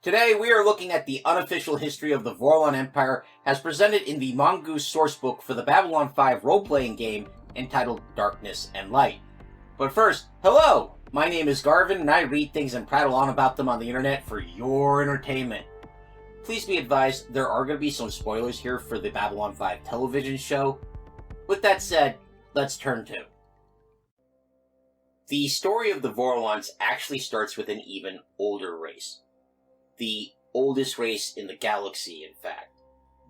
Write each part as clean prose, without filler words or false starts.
Today we are looking at the unofficial history of the Vorlon Empire as presented in the Mongoose sourcebook for the Babylon 5 role-playing game entitled Darkness and Light. But first, hello! My name is Garvin and I read things and prattle on about them on the internet for your entertainment. Please be advised, there are going to be some spoilers here for the Babylon 5 television show. With that said, let's turn to. The story of the Vorlons actually starts with an even older race. The oldest race in the galaxy, in fact.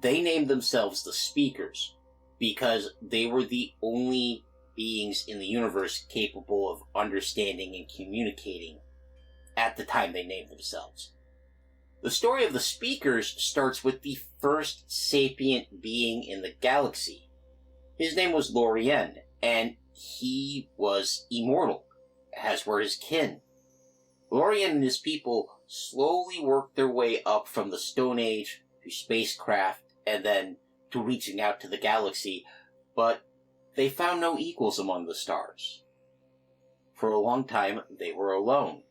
They named themselves the Speakers because they were the only beings in the universe capable of understanding and communicating at the time they named themselves. The story of the Speakers starts with the first sapient being in the galaxy. His name was Lorien, and he was immortal, as were his kin. Lorien and his people slowly worked their way up from the Stone Age to spacecraft and then to reaching out to the galaxy, but they found no equals among the stars. For a long time, they were alone.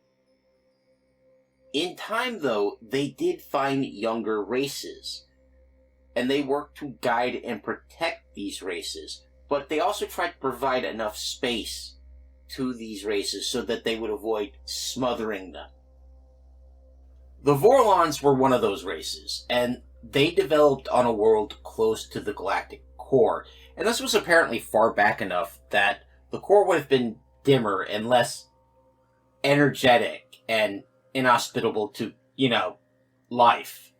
In time, though, they did find younger races, and they worked to guide and protect these races, but they also tried to provide enough space to these races so that they would avoid smothering them. The Vorlons were one of those races, and they developed on a world close to the galactic core, and this was apparently far back enough that the core would have been dimmer and less energetic and inhospitable to, life.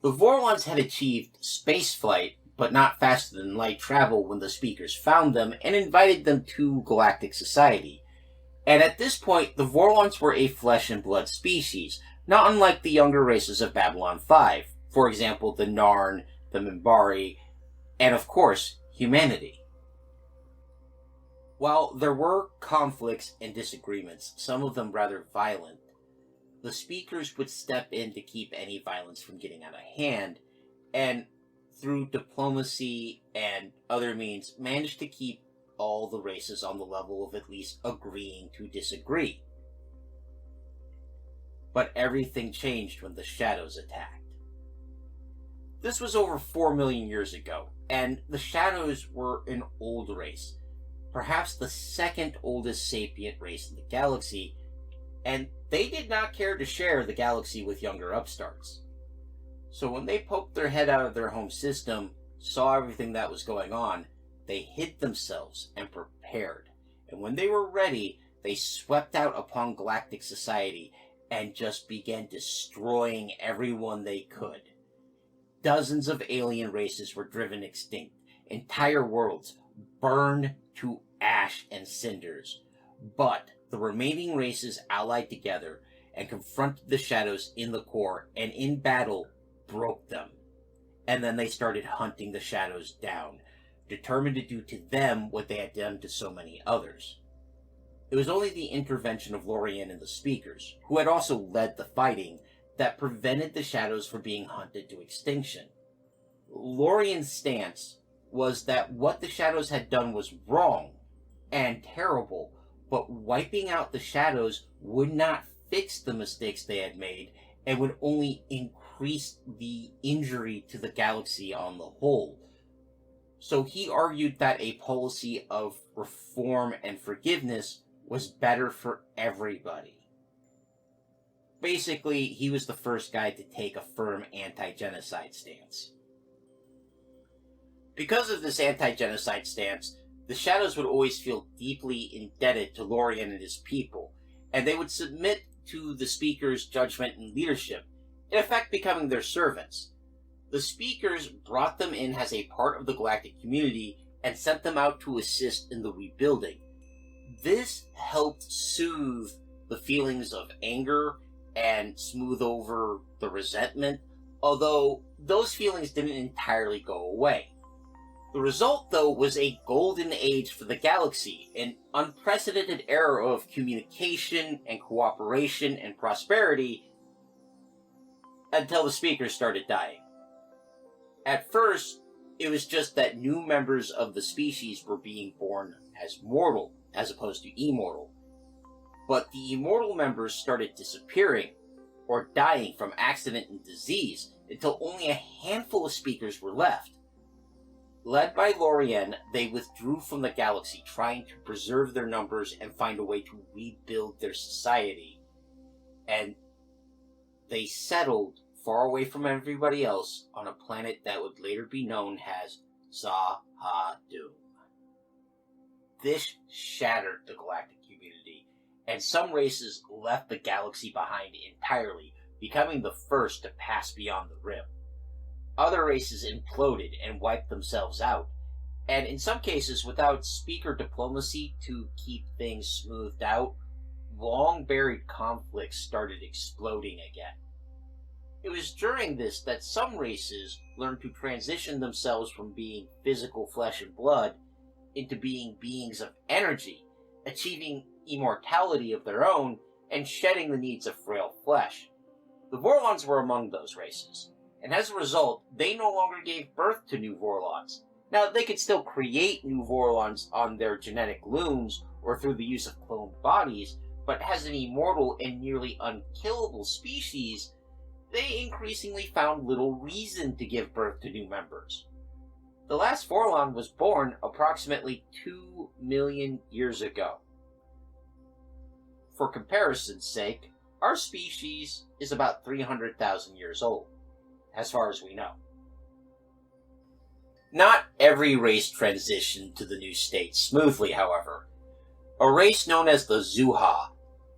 The Vorlons had achieved spaceflight, but not faster than light travel when the Speakers found them and invited them to galactic society. And at this point, the Vorlons were a flesh and blood species, not unlike the younger races of Babylon 5, for example, the Narn, the Minbari, and of course, humanity. While there were conflicts and disagreements, some of them rather violent, the Speakers would step in to keep any violence from getting out of hand, and through diplomacy and other means, managed to keep all the races on the level of at least agreeing to disagree. But everything changed when the Shadows attacked. This was over 4 million years ago, and the Shadows were an old race, perhaps the second oldest sapient race in the galaxy, and they did not care to share the galaxy with younger upstarts. So when they poked their head out of their home system, saw everything that was going on, they hid themselves and prepared. And when they were ready, they swept out upon galactic society and just began destroying everyone they could. Dozens of alien races were driven extinct. Entire worlds burned to ash and cinders. But the remaining races allied together and confronted the Shadows in the core, and in battle broke them. And then they started hunting the Shadows down, determined to do to them what they had done to so many others. It was only the intervention of Lorien and the Speakers, who had also led the fighting, that prevented the Shadows from being hunted to extinction. Lorien's stance was that what the Shadows had done was wrong and terrible, but wiping out the Shadows would not fix the mistakes they had made and would only increase the injury to the galaxy on the whole. So he argued that a policy of reform and forgiveness was better for everybody. Basically, he was the first guy to take a firm anti-genocide stance. Because of this anti-genocide stance, the Shadows would always feel deeply indebted to Lorien and his people, and they would submit to the Speakers' judgment and leadership, in effect becoming their servants. The Speakers brought them in as a part of the galactic community and sent them out to assist in the rebuilding. This helped soothe the feelings of anger and smooth over the resentment, although those feelings didn't entirely go away. The result, though, was a golden age for the galaxy, an unprecedented era of communication and cooperation and prosperity, until the Speakers started dying. At first, it was just that new members of the species were being born as mortal, as opposed to immortal. But the immortal members started disappearing, or dying from accident and disease until only a handful of speakers were left. Led by Lorien, they withdrew from the galaxy, trying to preserve their numbers and find a way to rebuild their society. And they settled far away from everybody else on a planet that would later be known as Zahadum. This shattered the galactic community, and some races left the galaxy behind entirely, becoming the first to pass beyond the rim. Other races imploded and wiped themselves out, and in some cases, without speaker diplomacy to keep things smoothed out, long-buried conflicts started exploding again. It was during this that some races learned to transition themselves from being physical flesh and blood into being beings of energy, achieving immortality of their own and shedding the needs of frail flesh. The Vorlons were among those races, and as a result, they no longer gave birth to new Vorlons. Now, they could still create new Vorlons on their genetic looms or through the use of cloned bodies, but as an immortal and nearly unkillable species, they increasingly found little reason to give birth to new members. The last Vorlon was born approximately 2 million years ago. For comparison's sake, our species is about 300,000 years old, as far as we know. Not every race transitioned to the new state smoothly, however. A race known as the Zuha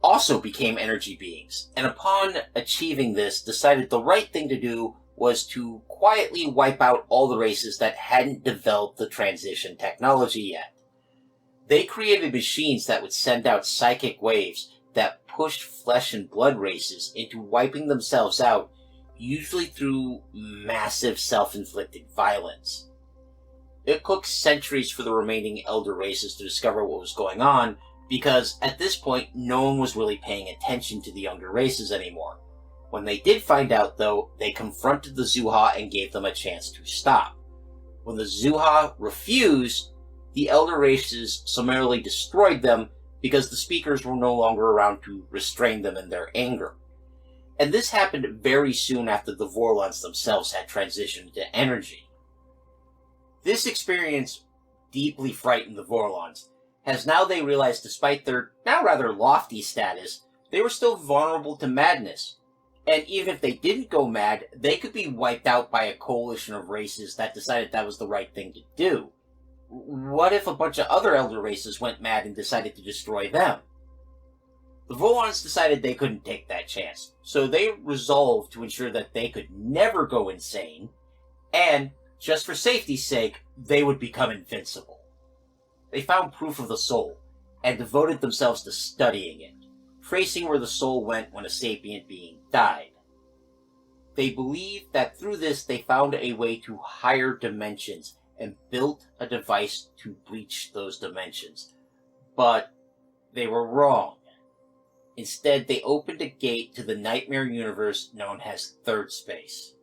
also became energy beings, and upon achieving this, decided the right thing to do was to quietly wipe out all the races that hadn't developed the transition technology yet. They created machines that would send out psychic waves that pushed flesh and blood races into wiping themselves out, usually through massive self-inflicted violence. It took centuries for the remaining elder races to discover what was going on, because at this point no one was really paying attention to the younger races anymore. When they did find out, though, they confronted the Zuha and gave them a chance to stop. When the Zuha refused, the elder races summarily destroyed them because the speakers were no longer around to restrain them in their anger. And this happened very soon after the Vorlons themselves had transitioned to energy. This experience deeply frightened the Vorlons, as now they realized despite their now rather lofty status, they were still vulnerable to madness. And even if they didn't go mad, they could be wiped out by a coalition of races that decided that was the right thing to do. What if a bunch of other elder races went mad and decided to destroy them? The Vorlons decided they couldn't take that chance, so they resolved to ensure that they could never go insane, and, just for safety's sake, they would become invincible. They found proof of the soul, and devoted themselves to studying it, tracing where the soul went when a sapient being died. They believed that through this they found a way to higher dimensions and built a device to breach those dimensions. But they were wrong. Instead, they opened a gate to the nightmare universe known as Third Space.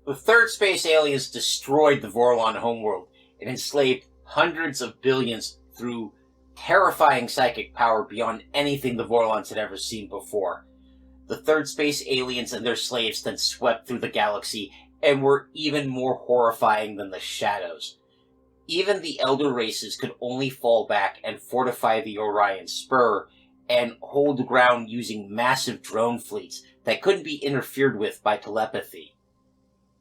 The Third Space aliens destroyed the Vorlon homeworld and enslaved hundreds of billions through terrifying psychic power beyond anything the Vorlons had ever seen before. The Third Space aliens and their slaves then swept through the galaxy and were even more horrifying than the Shadows. Even the Elder races could only fall back and fortify the Orion Spur and hold ground using massive drone fleets that couldn't be interfered with by telepathy.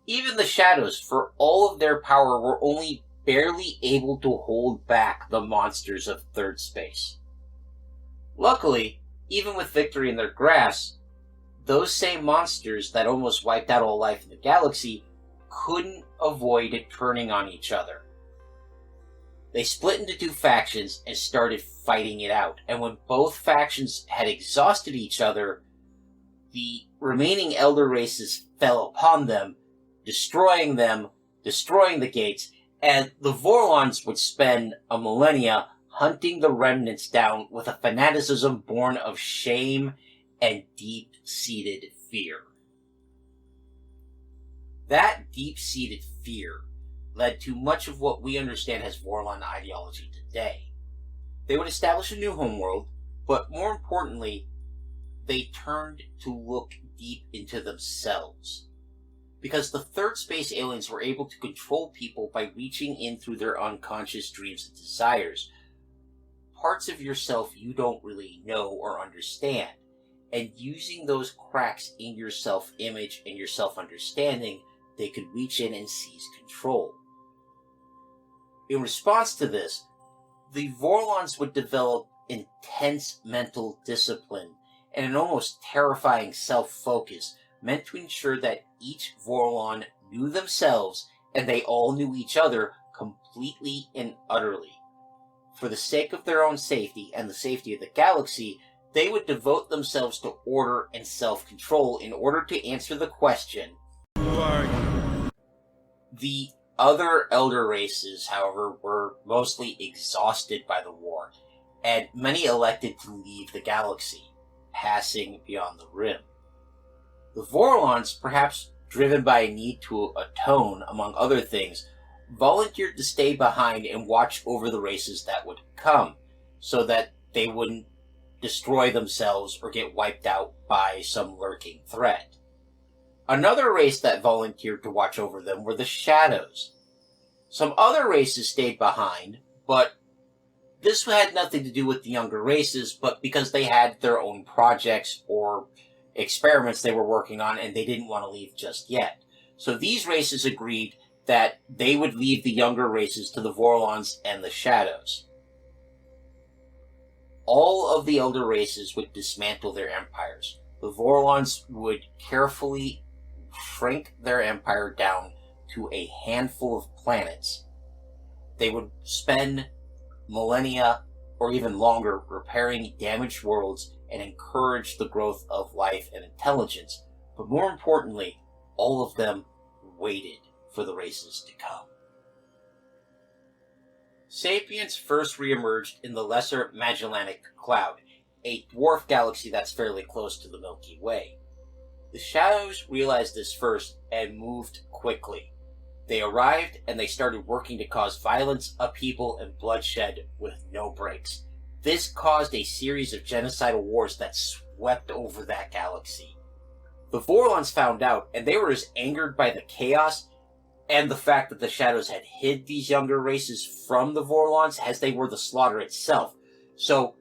Even the Shadows, for all of their power, were only barely able to hold back the monsters of Third Space. Luckily, even with victory in their grasp, those same monsters that almost wiped out all life in the galaxy couldn't avoid it turning on each other. They split into two factions and started fighting it out, and when both factions had exhausted each other, the remaining Elder races fell upon them, destroying the gates, and the Vorlons would spend a millennia hunting the remnants down with a fanaticism born of shame and deep-seated fear. That deep-seated fear led to much of what we understand as Vorlon ideology today. They would establish a new homeworld, but more importantly, they turned to look deep into themselves. Because the third space aliens were able to control people by reaching in through their unconscious dreams and desires. Parts of yourself you don't really know or understand, and using those cracks in your self-image and your self-understanding, they could reach in and seize control. In response to this, the Vorlons would develop intense mental discipline and an almost terrifying self-focus meant to ensure that each Vorlon knew themselves and they all knew each other completely and utterly. For the sake of their own safety and the safety of the galaxy, they would devote themselves to order and self-control in order to answer the question, "Who are you?" The other elder races, however, were mostly exhausted by the war, and many elected to leave the galaxy, passing beyond the rim. The Vorlons, perhaps driven by a need to atone, among other things, volunteered to stay behind and watch over the races that would come, so that they wouldn't destroy themselves or get wiped out by some lurking threat. Another race that volunteered to watch over them were the Shadows. Some other races stayed behind, but this had nothing to do with the younger races, but because they had their own projects or experiments they were working on and they didn't want to leave just yet. So these races agreed that they would leave the younger races to the Vorlons and the Shadows. All of the elder races would dismantle their empires. The Vorlons would carefully shrink their empire down to a handful of planets. They would spend millennia or even longer repairing damaged worlds and encourage the growth of life and intelligence. But more importantly, all of them waited for the races to come. Sapiens first re-emerged in the Lesser Magellanic Cloud, a dwarf galaxy that's fairly close to the Milky Way. The Shadows realized this first and moved quickly. They arrived and they started working to cause violence, upheaval, and bloodshed with no breaks. This caused a series of genocidal wars that swept over that galaxy. The Vorlons found out, and they were as angered by the chaos and the fact that the Shadows had hid these younger races from the Vorlons as they were the slaughter itself. So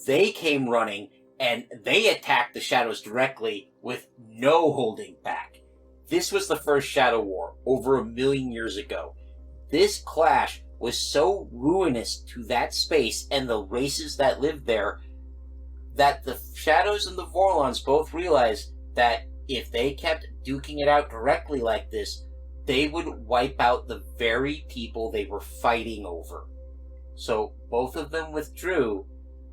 they came running and they attacked the Shadows directly with no holding back. This was the first Shadow War over 1 million years ago. This clash was so ruinous to that space and the races that lived there that the Shadows and the Vorlons both realized that if they kept duking it out directly like this, they would wipe out the very people they were fighting over. So both of them withdrew,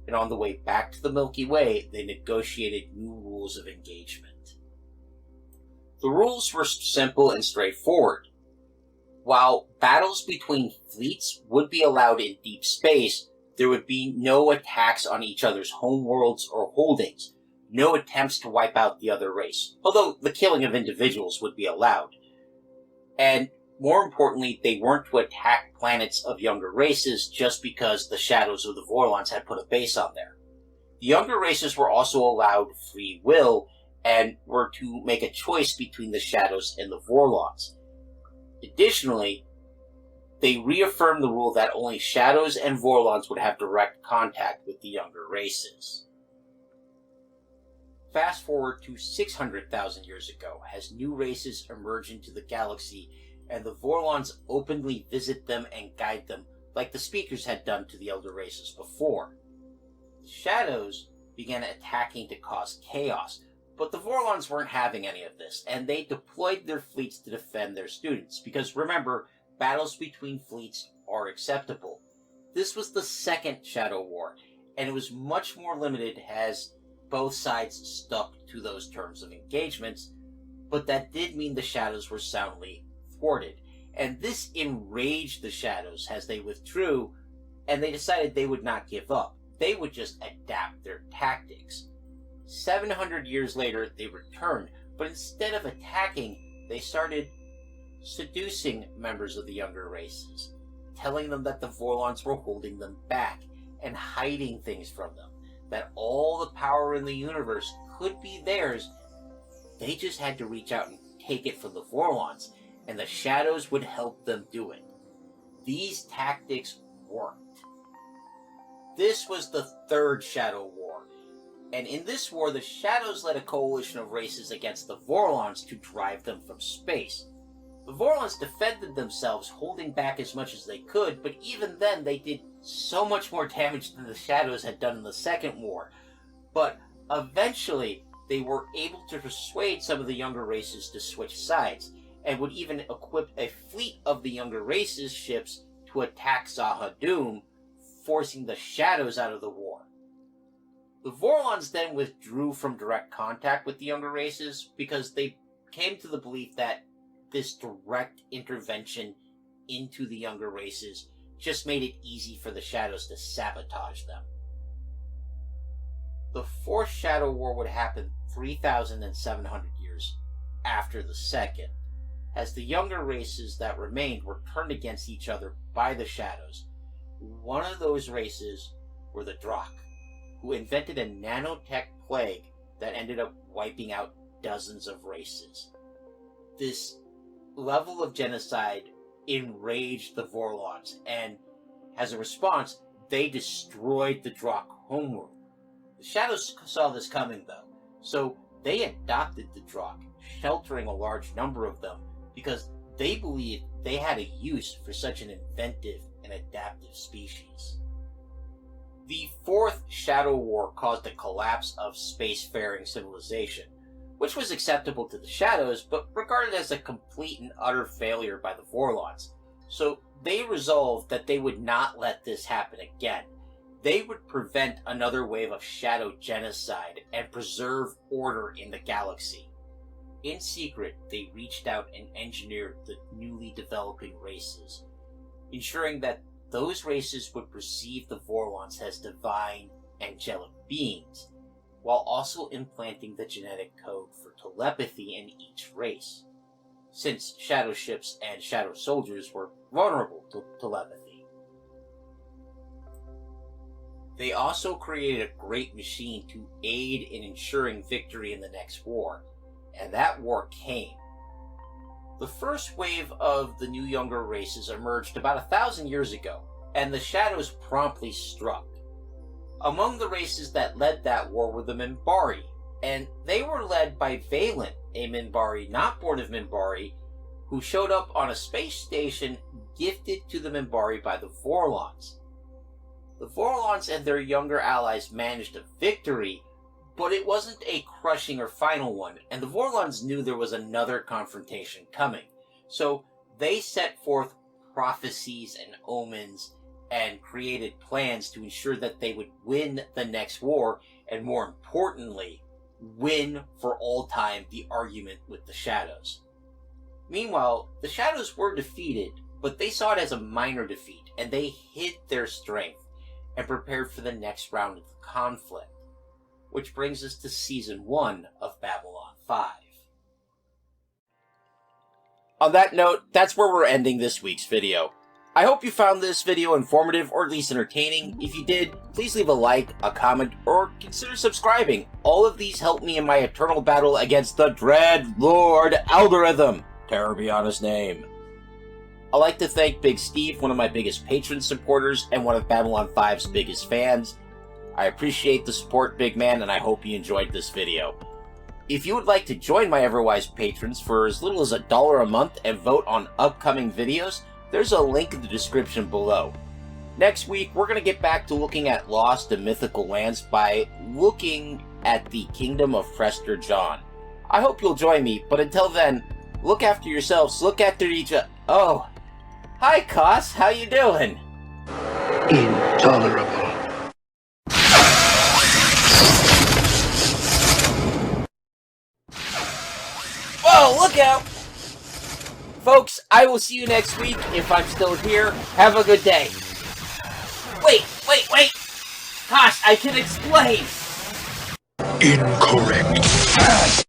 and on the way back to the Milky Way, they negotiated new rules of engagement. The rules were simple and straightforward. While battles between fleets would be allowed in deep space, there would be no attacks on each other's homeworlds or holdings, no attempts to wipe out the other race, although the killing of individuals would be allowed. And more importantly, they weren't to attack planets of younger races just because the Shadows or the Vorlons had put a base on there. The younger races were also allowed free will and were to make a choice between the Shadows and the Vorlons. Additionally, they reaffirmed the rule that only Shadows and Vorlons would have direct contact with the younger races. Fast forward to 600,000 years ago, as new races emerge into the galaxy, and the Vorlons openly visit them and guide them, like the Speakers had done to the elder races before. The Shadows began attacking to cause chaos, but the Vorlons weren't having any of this, and they deployed their fleets to defend their students, because remember, battles between fleets are acceptable. This was the second Shadow War, and it was much more limited as both sides stuck to those terms of engagements, but that did mean the Shadows were soundly thwarted, and this enraged the Shadows as they withdrew, and they decided they would not give up. They would just adapt their tactics. 700 years later, they returned, but instead of attacking, they started seducing members of the younger races, telling them that the Vorlons were holding them back and hiding things from them, that all the power in the universe could be theirs. They just had to reach out and take it from the Vorlons, and the Shadows would help them do it. These tactics worked. This was the Third Shadow War, and in this war, the Shadows led a coalition of races against the Vorlons to drive them from space. The Vorlons defended themselves, holding back as much as they could, but even then they did so much more damage than the Shadows had done in the Second War. But eventually, they were able to persuade some of the younger races to switch sides, and would even equip a fleet of the younger races' ships to attack Zahadum, forcing the Shadows out of the war. The Vorlons then withdrew from direct contact with the younger races because they came to the belief that this direct intervention into the younger races just made it easy for the Shadows to sabotage them. The Fourth Shadow War would happen 3,700 years after the Second, as the younger races that remained were turned against each other by the Shadows. One of those races were the Drakh, who invented a nanotech plague that ended up wiping out dozens of races. This level of genocide enraged the Vorlons, and as a response, they destroyed the Drakh homeworld. The Shadows saw this coming, though, so they adopted the Drakh, sheltering a large number of them, because they believed they had a use for such an inventive and adaptive species. The Fourth Shadow War caused a collapse of spacefaring civilization, which was acceptable to the Shadows, but regarded as a complete and utter failure by the Vorlons. So they resolved that they would not let this happen again. They would prevent another wave of Shadow genocide and preserve order in the galaxy. In secret, they reached out and engineered the newly developing races, ensuring that those races would perceive the Vorlons as divine, angelic beings, while also implanting the genetic code for telepathy in each race, since Shadow ships and Shadow soldiers were vulnerable to telepathy. They also created a great machine to aid in ensuring victory in the next war, and that war came. The first wave of the new younger races emerged about 1,000 years ago, and the Shadows promptly struck. Among the races that led that war were the Minbari, and they were led by Valen, a Minbari not born of Minbari, who showed up on a space station gifted to the Minbari by the Vorlons. The Vorlons and their younger allies managed a victory, but it wasn't a crushing or final one, and the Vorlons knew there was another confrontation coming. So they set forth prophecies and omens and created plans to ensure that they would win the next war, and more importantly, win for all time the argument with the Shadows. Meanwhile, the Shadows were defeated, but they saw it as a minor defeat, and they hid their strength and prepared for the next round of the conflict. Which brings us to Season 1 of Babylon 5. On that note, that's where we're ending this week's video. I hope you found this video informative or at least entertaining. If you did, please leave a like, a comment, or consider subscribing. All of these help me in my eternal battle against the Dread Lord Algorithm. Terror be on his name. I'd like to thank Big Steve, one of my biggest patron supporters and one of Babylon 5's biggest fans. I appreciate the support, big man, and I hope you enjoyed this video. If you would like to join my Everwise patrons for as little as $1 a month and vote on upcoming videos, there's a link in the description below. Next week, we're going to get back to looking at lost and mythical lands by looking at the Kingdom of Prester John. I hope you'll join me, but until then, look after yourselves, look after each other. Oh, hi Kosh, how you doing? Intolerable. Whoa, look out! Folks, I will see you next week if I'm still here. Have a good day. Wait! Kosh, I can explain! Incorrect.